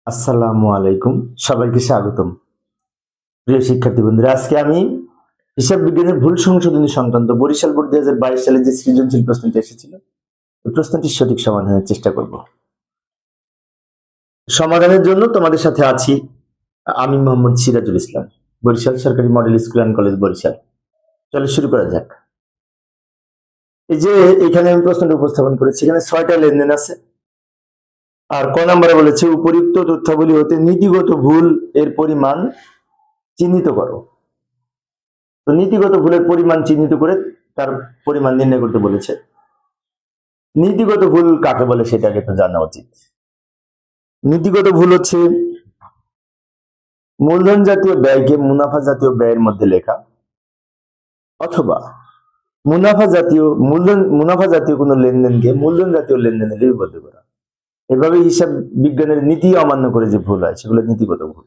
আসসালামু আলাইকুম, সবাইকে স্বাগতম। প্রিয় শিক্ষার্থী বন্ধুরা, আজকে আমি হিসাব বিজ্ঞানের ভুল সংশোধনী সংক্রান্ত বরিশাল বোর্ড 2022 সালে যে সৃজনশীল প্রশ্নটি এসেছিল এই প্রশ্নটির সঠিক সমাধানের চেষ্টা করব। সমাধানের জন্য তোমাদের সাথে আছি আমি মোহাম্মদ সিরাজুল ইসলাম, বরিশাল সরকারি model school and college Barishal. চলো শুরু করা যাক। এই যে এখানে আমি প্রশ্নটা উপস্থাপন করেছি, এখানে 6টা লেনদেন আছে। আর ক নম্বরে বলেছে উপরিউক্ত তথ্যাবলী হতে নীতিগত ভুল এর পরিমাণ চিহ্নিত করো। তো নীতিগত ভুলের পরিমাণ চিহ্নিত করে তার পরিমাণ নির্ণয় করতে বলেছে। নীতিগত ভুল কাকে বলে সেটা আগে তো জানা উচিত। নীতিগত ভুল হচ্ছে মূলধন জাতীয় ব্যয়কে মুনাফা জাতীয় ব্যয়ের মধ্যে লেখা, অথবা মুনাফা জাতীয় কোনো লেনদেনকে মূলধন জাতীয় লেনদেনে লিপিবদ্ধ করা। এভাবে হিসাব বিজ্ঞানের নীতি অমান্য করে যে ভুল হয় সেগুলো নীতিগত ভুল।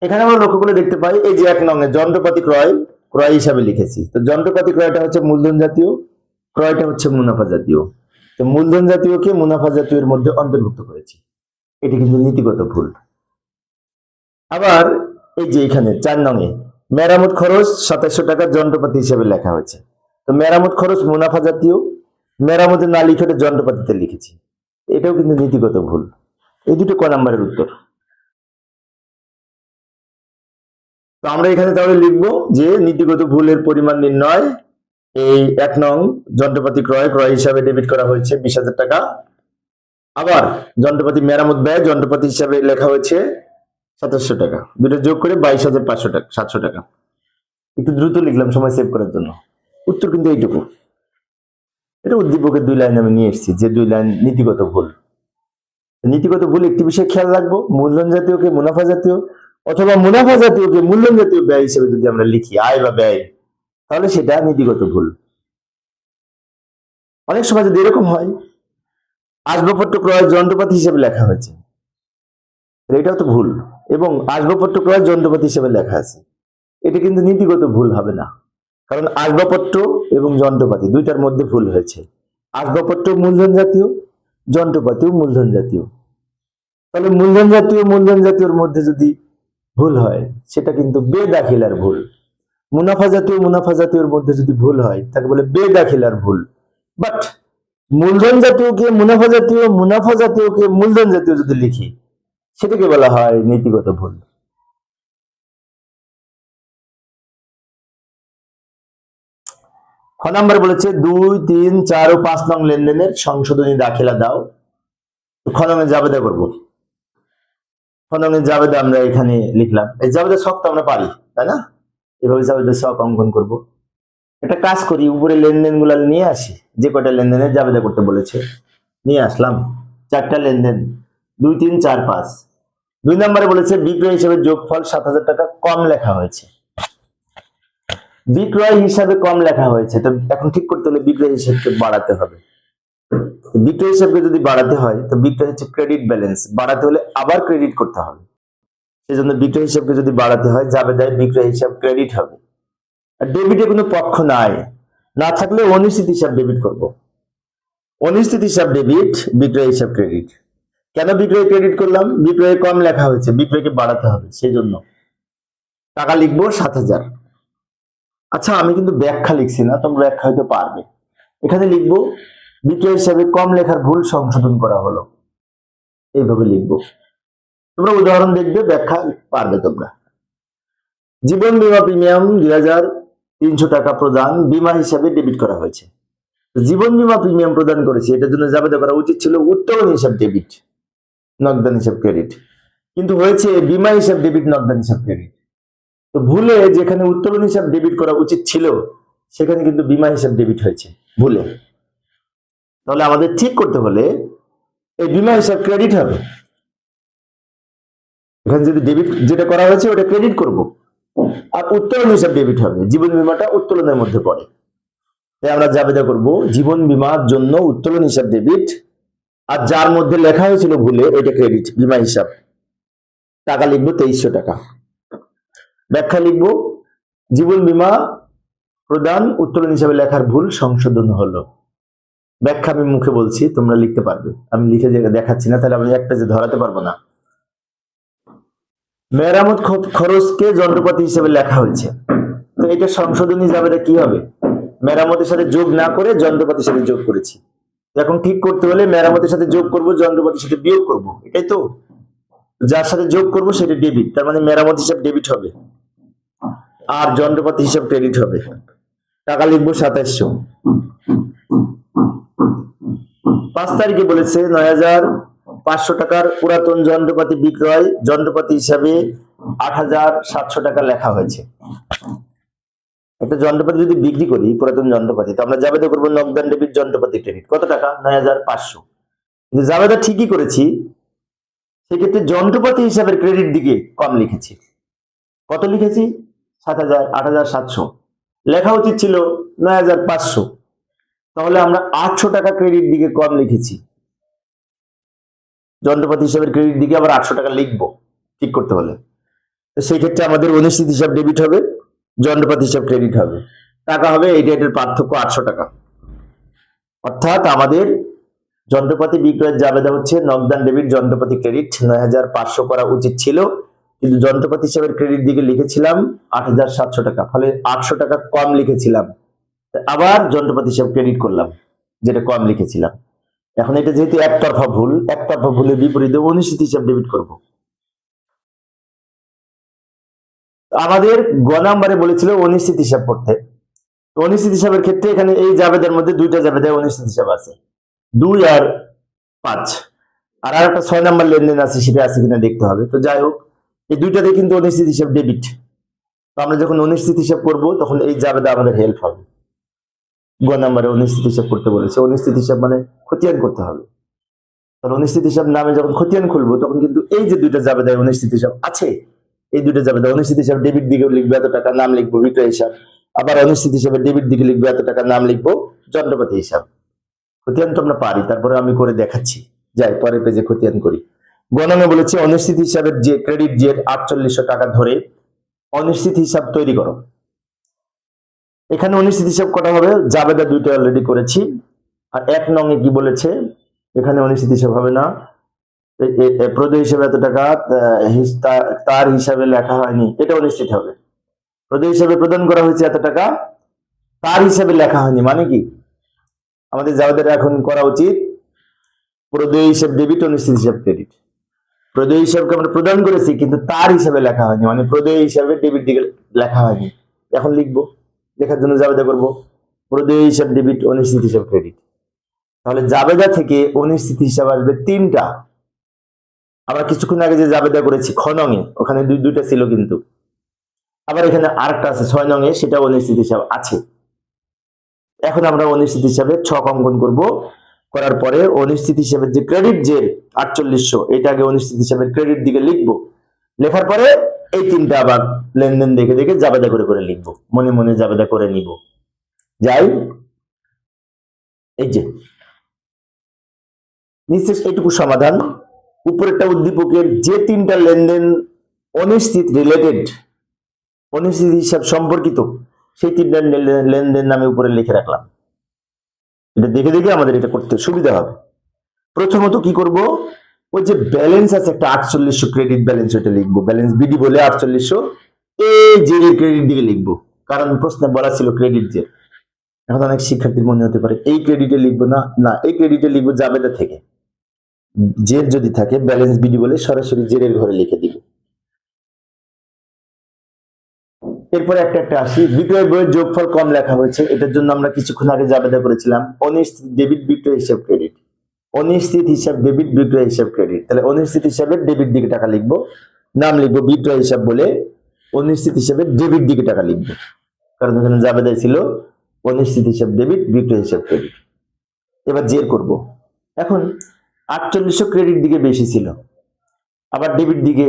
এখানে আমরা লক্ষ্য করে দেখতে পাই, এই যে 1 নং যন্ত্রপাতি ক্রয় হিসাবে লিখেছি। তো যন্ত্রপাতি ক্রয়টা হচ্ছে মূলধন জাতীয়, ক্রয়টা হচ্ছে মুনাফা জাতীয়। তো মূলধন জাতীয়কে মুনাফা জাতীয়ের মধ্যে অন্তর্ভুক্ত করেছি, এটি কিন্তু নীতিগত ভুল। আবার এই যে এখানে 4 নং মেরামত খরচ 2700 টাকা যন্ত্রপাতি হিসেবে লেখা হয়েছে। তো মেরামত খরচ মুনাফা জাতীয়, মেরামতে না লিখে যন্ত্রপাতিতে লিখেছি, এটাও কিন্তু নীতিগত ভুল। এই দুটো ক নম্বরের উত্তর। তো আমরা এখানে তাহলে লিখবো যে নীতিগত ভুলের পরিমাণ নির্ণয়, এই 1 নং যন্ত্রপাতি ক্রয় হিসাবে ডেবিট করা হয়েছে 20,000 টাকা। আবার যন্ত্রপাতি মেরামত ব্যয় যন্ত্রপাতি হিসাবে লেখা হয়েছে 2700 টাকা, দুটো যোগ করে 22,500 টাকা, 700 টাকা। একটু দ্রুত লিখলাম সময় সেভ করার জন্য। উত্তর কিন্তু এইটুকু। এটা উদ্দীপকের 2 লাইন আমি নিয়ে এসেছি, যে 2 লাইন নীতিগত ভুল। নীতিগত ভুল একটি বিষয় খেয়াল রাখবো, মূলধন জাতীয়কে মুনাফা জাতীয় অথবা মুনাফা জাতীয়কে মূলধন জাতীয় ব্যয় হিসেবে যদি আমরা লিখি, আয় বা ব্যয়, তাহলে সেটা নীতিগত ভুল। অনেক সময় যদি এরকম হয় আসবাবপত্র ক্রয় যন্ত্রপাতি হিসেবে লেখা হয়েছে, এটাও তো ভুল। এবং আসবাবপত্র ক্রয় যন্ত্রপাতি হিসেবে লেখা আছে, এটা কিন্তু নীতিগত ভুল হবে না, কারণ আসবাবপত্র এবং যন্ত্রপাতি দুইটার মধ্যে ভুল হয়েছে। আসবাবপত্র মূলধন জাতীয়, যন্ত্রপাতিও মূলধন জাতীয়। তাহলে মূলধন জাতীয়র মধ্যে যদি ভুল হয় সেটা কিন্তু বেদাখিলার ভুল। মুনাফা জাতীয়র মধ্যে যদি ভুল হয় তাকে বলে বেদাখিলার ভুল। বাট মূলধন জাতীয়কে মুনাফা জাতীয়কে মূলধন জাতীয় যদি লিখি, সেটাকে বলা হয় নীতিগত ভুল। খ নাম্বার বলেছে 2, 3, 4 ও 5 নং লেনদেনের সংশোধনী দাখিলা দাও। খ নং জাবেদা করবো। খ নং জাবেদা আমরা এখানে লিখলাম। এই জাবেদা ছক তো আমরা পারি, তাই না? এভাবে জাবেদা ছক অঙ্কন করব। একটা কাজ করি, উপরে লেনদেন গুলা নিয়ে আসি, যে কয়টা লেনদেনের জাবেদা করতে বলেছে নিয়ে আসলাম। 4টা লেনদেন, 2, 3, 4, 5। 2 নম্বরে বলেছে বিক্রয় হিসেবে যোগফল 7,000 টাকা কম লেখা হয়েছে। বিক্রয় হিসাবে কম লেখা হয়েছে, তো এখন ঠিক করতে হলে বিক্রয় হিসাবকে বাড়াতে হবে। বিক্রয় হিসাবকে যদি বাড়াতে হয়, তো বিক্রয় হচ্ছে ক্রেডিট ব্যালেন্স, বাড়াতে হলে আবার ক্রেডিট করতে হবে। সেজন্য বিক্রয় হিসাবকে যদি বাড়াতে হয়, জাবেদায় বিক্রয় হিসাব ক্রেডিট হবে। আর ডেবিটে কোনো পক্ষ নাই, না থাকলে অনিশ্চিত হিসাব ডেবিট করব। অনিশ্চিত হিসাব ডেবিট, বিক্রয় হিসাব ক্রেডিট। কেন বিক্রয় ক্রেডিট করলাম? বিক্রয়ে কম লেখা হয়েছে, বিক্রয়কে বাড়াতে হবে, সেই জন্য টাকা লিখবো 7,000। আচ্ছা, আমি কিন্তু ব্যাখ্যা লিখছি না, তোমরা ব্যাখ্যা হয়তো পারবে। এখানে লিখবো বিক্রয় হিসাবে কম লেখার ভুল সংশোধন করা হলো, এইভাবে লিখবো। তোমরা উদাহরণ দেখবে, ব্যাখ্যা পারবে তোমরা। জীবন বীমা প্রিমিয়াম 2,300 টাকা প্রদান বীমা হিসাবে ডেবিট করা হয়েছে। জীবন বীমা প্রিমিয়াম প্রদান করেছে, এটার জন্য জাবেদা করা উচিত ছিল উত্তোলন হিসাব ডেবিট, নগদান হিসাব ক্রেডিট, কিন্তু হয়েছে বীমা হিসাব ডেবিট, নগদান হিসাব ক্রেডিট। তো ভুলে যেখানে উত্তোলন হিসাব ডেবিট করা উচিত ছিল, সেখানে কিন্তু বীমা হিসাব ডেবিট হয়েছে ভুলে। তাহলে আমাদের ঠিক করতে হলে এই বীমা হিসাব ক্রেডিট হবে। এখানে যদি ডেবিট যেটা করা হয়েছে ওটা ক্রেডিট করব, আর উত্তোলন হিসাব ডেবিট হবে। জীবন বীমাটা উত্তোলনের মধ্যে পড়ে, তাই আমরা জাবেদা করব জীবন বীমার জন্য উত্তোলন হিসাব ডেবিট, আর যার মধ্যে লেখা হয়েছিল ভুলে ওইটা ক্রেডিট, বীমা হিসাব। টাকা লিখবো 2,300 টাকা। ব্যাখ্যা লিখবো জীবন বীমা প্রদান উত্তোলন হিসাবে লেখার ভুল সংশোধন হলো। ব্যাখ্যা আমি মুখে বলছি, তোমরা লিখতে পারবে, আমি লিখে দেখাচ্ছি না, তাহলে আমি এক পেজে ধরাতে পারবো না। মেরামত খরচকে যন্ত্রপাতি হিসেবে লেখা হয়েছে, তো এটা সংশোধনী জাবেদা কি হবে? মেরামতের সাথে যোগ না করে যন্ত্রপাতির সাথে যোগ করেছি। এখন ঠিক করতে হলে মেরামতের সাথে যোগ করব, যন্ত্রপাতির সাথে বিয়োগ করব, এটাই তো। যার সাথে যোগ করব সেটা ডেবিট, তার মানে মেরামত হিসাব ডেবিট হবে আর যন্ত্রপাতি হিসাব ক্রেডিট হবে। টাকা লিখবো 2700। 5 তারিখে বলেছে 9500 টাকার পুরাতন যন্ত্রপাতি বিক্রয়, যন্ত্রপাতি হিসাবে 8700 টাকা লেখা হয়েছে। একটা যন্ত্রপাতি যদি বিক্রি করি, পুরাতন যন্ত্রপাতি, তো আমরা জাবেদা করবো নগদান ডেবিট যন্ত্রপাতি ক্রেডিট। কত টাকা? 9500। কিন্তু জাবেদা ঠিকই করেছি, সেক্ষেত্রে যন্ত্রপাতি হিসাবের ক্রেডিট দিকে কম লিখেছি। কত লিখেছি? 7000, 8700। লেখা উচিত ছিল 9500, তাহলে আমরা 800 টাকা ক্রেডিট দিকে কম লিখেছি। যন্ত্রপাতি হিসাবের ক্রেডিট দিকে আবার 800 টাকা লিখবো ঠিক করতে হলে। তো সেই ক্ষেত্রে আমাদের অনিশ্চিত হিসাব ডেবিট হবে, যন্ত্রপাতি হিসাব ক্রেডিট হবে। টাকা হবে এটার পার্থক্য 800 টাকা। অর্থাৎ আমাদের যন্ত্রপাতি বিক্রয়ের জাবেদা হচ্ছে নগদান ডেবিট যন্ত্রপাতি ক্রেডিট 9500 করা উচিত ছিল, কিন্তু যন্ত্রপাতি হিসাবের ক্রেডিট দিকে লিখেছিলাম 8700 টাকা, ফলে 800 টাকা কম লিখেছিলাম। আবার যন্ত্রপাতি হিসাব ক্রেডিট করলাম যেটা কম লিখেছিলাম। এখন এটা যেহেতু একতরফা ভুল, একতরফা ভুলের বিপরীতে অনিশ্চিত হিসাব ডেবিট করব। আমাদের গ নাম্বারে বলেছিল অনিশ্চিত হিসাব করতে। অনিশ্চিত হিসাবের ক্ষেত্রে এখানে এই জাবেদার মধ্যে দুইটা জাবেদায় অনিশ্চিত হিসাব আছে, 2 আর 5, আর একটা 6 নাম্বার লেনদেন আছে, সেটা আছে কিনা দেখতে হবে। তো যাই হোক, এই দুইটাতে কিন্তু অনিশ্চিত হিসাব ডেবিট। তো আমরা যখন অনিশ্চিত হিসাব করব তখন এই জাবেদা আমাদের হেল্প হবে। গ নাম্বারে অনিশ্চিত হিসাব করতে বলেছে, অনিশ্চিত হিসাব মানে খতিয়ান করতে হবে। তাহলে অনিশ্চিত হিসাব নামে যখন খতিয়ান খুলবো তখন কিন্তু এই যে দুইটা জাবেদায় অনিশ্চিত হিসাব আছে, এই দুইটা জাবেদা অনিশ্চিত হিসাব ডেবিট দিকে লিখবো এত টাকা, নাম লিখবো বিক্রয় হিসাব। আবার অনিশ্চিত হিসাবে ডেবিট দিকে লিখবো এত টাকা, নাম লিখবো যন্ত্রপাতি হিসাব। খতিয়ান তো আমরা পারি, তারপরে আমি করে দেখাচ্ছি। যাই পরের পেজে খতিয়ান করি। গণনা বলেছে অনিশ্চিত হিসাবের যে ক্রেডিট যে 4800 টাকা ধরে অনিশ্চিত হিসাব তৈরি করো। এখানে অনিশ্চিত হিসাব করা হবে, জাবেদা দুইটা অলরেডি করেছি। আর 1 নং এ কি বলেছে? এখানে অনিশ্চিত হিসাব হবে না, প্রদেয় হিসাবে এত টাকা তার হিসাবে লেখা হয়নি, এটা অনিশ্চিত হবে। প্রদেয় হিসাবে প্রদান করা হয়েছে এত টাকা, তার হিসাবে লেখা হয়নি, মানে কি? আমাদের জাবেদাটা এখন করা উচিত প্রদেয় হিসাব ডেবিট, অনিশ্চিত হিসাব ক্রেডিট। প্রদেয় হিসাবকে আমরা প্রদান করেছি কিন্তু তার হিসাবে লেখা হয়নি, মানে প্রদেয় হিসাবে ডেবিট দিকে লেখা হয়নি। এখন লিখবো, লেখার জন্য জাবেদা করব প্রদেয় হিসাব ডেবিট, অনিশ্চিত হিসাব ক্রেডিট। তাহলে জাবেদা থেকে অনিশ্চিত হিসাব আসবে 3টা। আমরা কিছুক্ষণ আগে যে জাবেদা করেছি খ নং এ, ওখানে দুইটা ছিল, কিন্তু আবার এখানে আরেকটা আছে 6 নং এ, সেটা অনিশ্চিত হিসাব আছে। এখন আমরা অনিশ্চিত হিসাবে ছক অঙ্কন করব। করার পরে অনিশ্চিত হিসাবের যে ক্রেডিট যে 4800, এটা আগে অনিশ্চিত হিসাবের ক্রেডিট দিকে লিখবো। লেখার পরে এই 3টা আবার লেনদেন দেখে দেখে জাবেদা করে করে লিখবো, মনে মনে জাবেদা করে নিব। যাই, এই যে নিশ্চয় এইটুকু সমাধান। উপরেরটা উদ্দীপকের যে 3টা লেনদেন অনিশ্চিত রিলেটেড, অনিশ্চিত হিসাব সম্পর্কিত, সেই 3টা লেনদেন নামে উপরে লিখে রাখলাম। এটা দেখে দেখে আমাদের এটা করতে সুবিধা হবে। প্রথমত কি করব, ওই যে ব্যালেন্স আছে একটা 4800 ক্রেডিট ব্যালেন্স, ওইটা লিখবো। ব্যালেন্স বিডি বলে 4800, এই জের ক্রেডিট দিকে লিখবো, কারণ প্রশ্নে বলা ছিল ক্রেডিট জের। এখন অনেক শিক্ষার্থীর মনে হতে পারে এই ক্রেডিটে লিখবো না, না এই ক্রেডিটে লিখবো জাবেদা থেকে। জের যদি থাকে ব্যালেন্স বিডি বলে সরাসরি জেরের ঘরে লিখে দিব। এরপরে একটা একটা আসি, বিক্রয় বইয়ের যোগফল কম লেখা হয়েছে, এটার জন্য আমরা কিছুক্ষণ আগে জাবেদা করেছিলাম অনিশ্চিত ডেবিট বিক্রয় হিসাব ক্রেডিট, অনিশ্চিত হিসাব ডেবিট বিক্রয় হিসাব ক্রেডিট। তাহলে অনিশ্চিত হিসাবের ডেবিট দিকে টাকা লিখবো, নাম লিখবো বিক্রয় হিসাব বলে, অনিশ্চিত হিসাবে ডেবিট দিকে টাকা লিখবো, কারণ এখানে জাবেদায় ছিল অনিশ্চিত হিসাব ডেবিট বিক্রয় হিসাব ক্রেডিট। এবার জের করব। এখন 4800 ক্রেডিট দিকে বেশি ছিল, আবার ডেবিট দিকে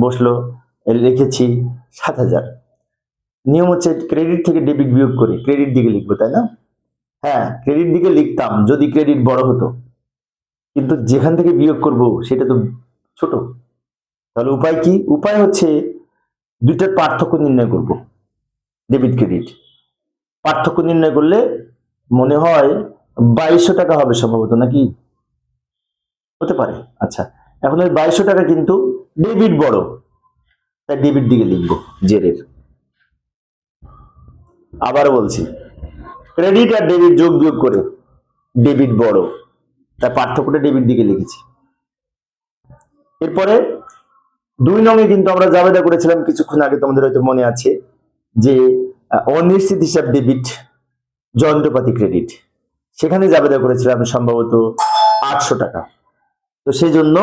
বসলো, লিখেছি 7000। নিয়ম হচ্ছে ক্রেডিট থেকে ডেবিট বিয়োগ করে ক্রেডিট দিকে লিখবো, তাই না? হ্যাঁ, ক্রেডিট দিকে লিখতাম যদি ক্রেডিট বড় হতো, কিন্তু যেখান থেকে বিয়োগ করব সেটা তো ছোট। তাহলে উপায় কি? উপায় হচ্ছে দুইটার পার্থক্য নির্ণয় করব, ডেবিট ক্রেডিট। পার্থক্য নির্ণয় করলে মনে হয় 2200 টাকা হবে সম্ভবত, নাকি হতে পারে। আচ্ছা, এখন ওই 2200 টাকা কিন্তু ডেবিট বড়, তাই ডেবিট দিকে লিখবো জেরের। আবার বলছি, ক্রেডিট আর ডেবিট যোগ বিয়োগ করে ডেবিট বড়, তার পার্থক্যটা ডেবিট দিকে লিখেছি। এরপরে 2 নঙে কিন্তু আমরা জাবেদা করেছিলাম কিছুক্ষণ আগে, তোমাদের হয়তো মনে আছে যে অনিশ্চিত হিসাব ডেবিট, যন্ত্রপাতি ক্রেডিট, সেখানে জাবেদা করেছিলাম সম্ভবত 800 টাকা। তো সেই জন্য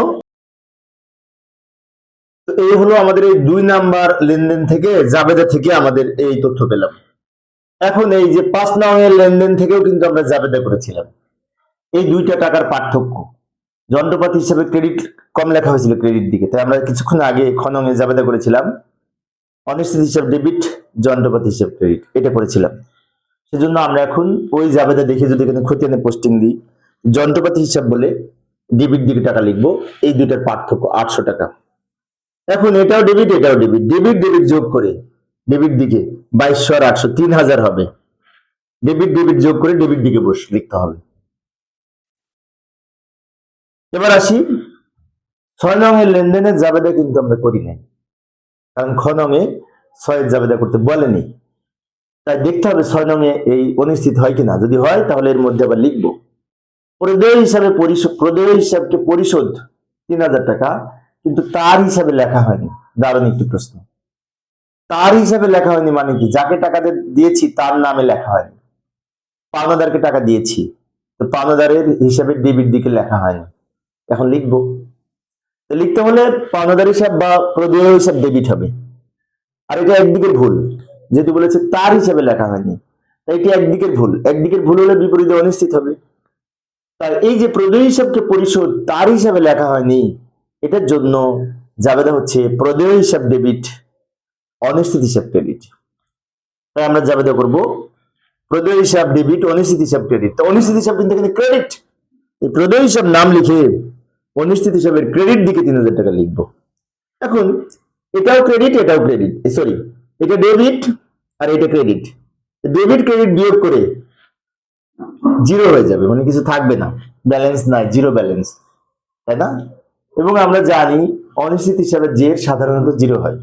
এই হলো আমাদের এই 2 নাম্বার লেনদেন থেকে, জাবেদা থেকে আমাদের এই তথ্য পেলাম। এখন এই যে 5 নঙের লেনদেন থেকেও কিন্তু আমরা জাবেদা করেছিলাম এই 2টা টাকার পার্থক্য। যন্ত্রপাতি হিসাবে ক্রেডিট কম লেখা হয়েছিল ক্রেডিট দিকে, তাই আমরা কিছুক্ষণ আগে খ নঙে জাবেদা করেছিলাম অনিশ্চিত হিসাব ডেবিট, যন্ত্রপাতি হিসাব ক্রেডিট, এটা করেছিলাম। সেজন্য আমরা এখন ওই জাবেদা দেখে যদি এখানে খতিয়ানে পোস্টিং দিই, যন্ত্রপাতি হিসাব বলে ডেবিট দিকে টাকা লিখবো, এই দুইটার পার্থক্য 800 টাকা। এখন এটাও ডেবিট, এটাও ডেবিট, ডেবিট ডেবিট যোগ করে ডেবিট দিকে 2200 আর 800 3000 হবে, ডেবিট ডেবিট যোগ করে ডেবিট দিকে লিখতে হবে। এবার আসি 6 নঙের লেনদেনের জাবেদা কিন্তু আমরা করি নাই, কারণ খ নঙে 6 এর জাবেদা করতে বলেনি, তাই দেখতে হবে 6 নঙে এই অনিশ্চিত হয় কিনা। যদি হয় তাহলে এর মধ্যে আবার লিখবো প্রদেয় হিসাবে প্রদেয় হিসাবকে পরিশোধ 3000 টাকা, কিন্তু তার হিসাবে লেখা হয়নি। দারুণ একটি প্রশ্ন, তার হিসাবে লেখা হয়নি মানে কি? যাকে টাকা দিয়েছি তার নামে লেখা হয়নি, পাওনাদারকে টাকা দিয়েছি, তো পাওনাদারের হিসাবে ডেবিট দিকে লেখা হয়নি। এখন লিখবো, তো লিখতে হলে পাওনাদার হিসাব বা প্রদেয় হিসাব ডেবিট হবে। আর এটা একদিকের ভুল, যেহেতু বলেছে তার হিসাবে লেখা হয়নি, তাই এটি একদিকের ভুল। একদিকের ভুল হলে বিপরীতে অনিশ্চিত হবে। তাই এই যে প্রদেয় হিসাবকে পরিশোধ তার হিসাবে লেখা হয়নি, এটার জন্য জাবেদা হচ্ছে প্রদেয় হিসাব ডেবিট, অনিশ্চিত হিসাব ক্রেডিট। তাই আমরা জাবেদা করব প্রদেয় হিসাব ডেবিট, অনিশ্চিত হিসাব ক্রেডিট। তো অনিশ্চিত হিসাব কিন্তু এখানে ক্রেডিট, এই প্রদেয় হিসাব নাম লিখে অনিশ্চিত হিসাবের ক্রেডিট দিকে 3000 টাকা লিখবো। এখন এটাও ক্রেডিট, এটাও ক্রেডিট, সরি এটা ডেবিট আর এটা ক্রেডিট, ডেবিট ক্রেডিট বিয়োগ করে জিরো হয়ে যাবে, মানে কিছু থাকবে না, ব্যালেন্স নাই, জিরো ব্যালেন্স, তাই না? এবং আমরা জানি অনিশ্চিত হিসাবে জের সাধারণত জিরো হয়,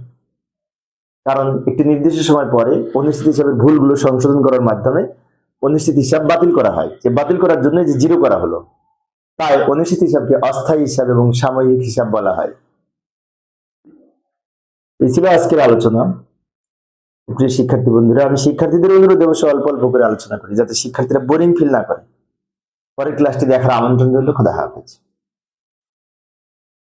কারণ একটি নির্দিষ্ট সময় পরে অনিশ্চিত হিসাবের ভুলগুলো সংশোধন করার মাধ্যমে অনিশ্চিত হিসাব বাতিল করা হয়। যে বাতিল করার জন্য যে জিরো করা হলো, তাই অনিশ্চিত হিসাবকে অস্থায়ী হিসাব এবং সাময়িক হিসাব বলা হয়। এই ছিল আজকের আলোচনা। প্রিয় শিক্ষার্থী বন্ধুরা, আমি শিক্ষার্থীদের অনুরোধ অবশ্যই অল্প অল্প করে আলোচনা করি, যাতে শিক্ষার্থীরা বোরিং ফিল না করে। পরের ক্লাসটি দেখার আমন্ত্রণ রইল। খোদা হাফেজ।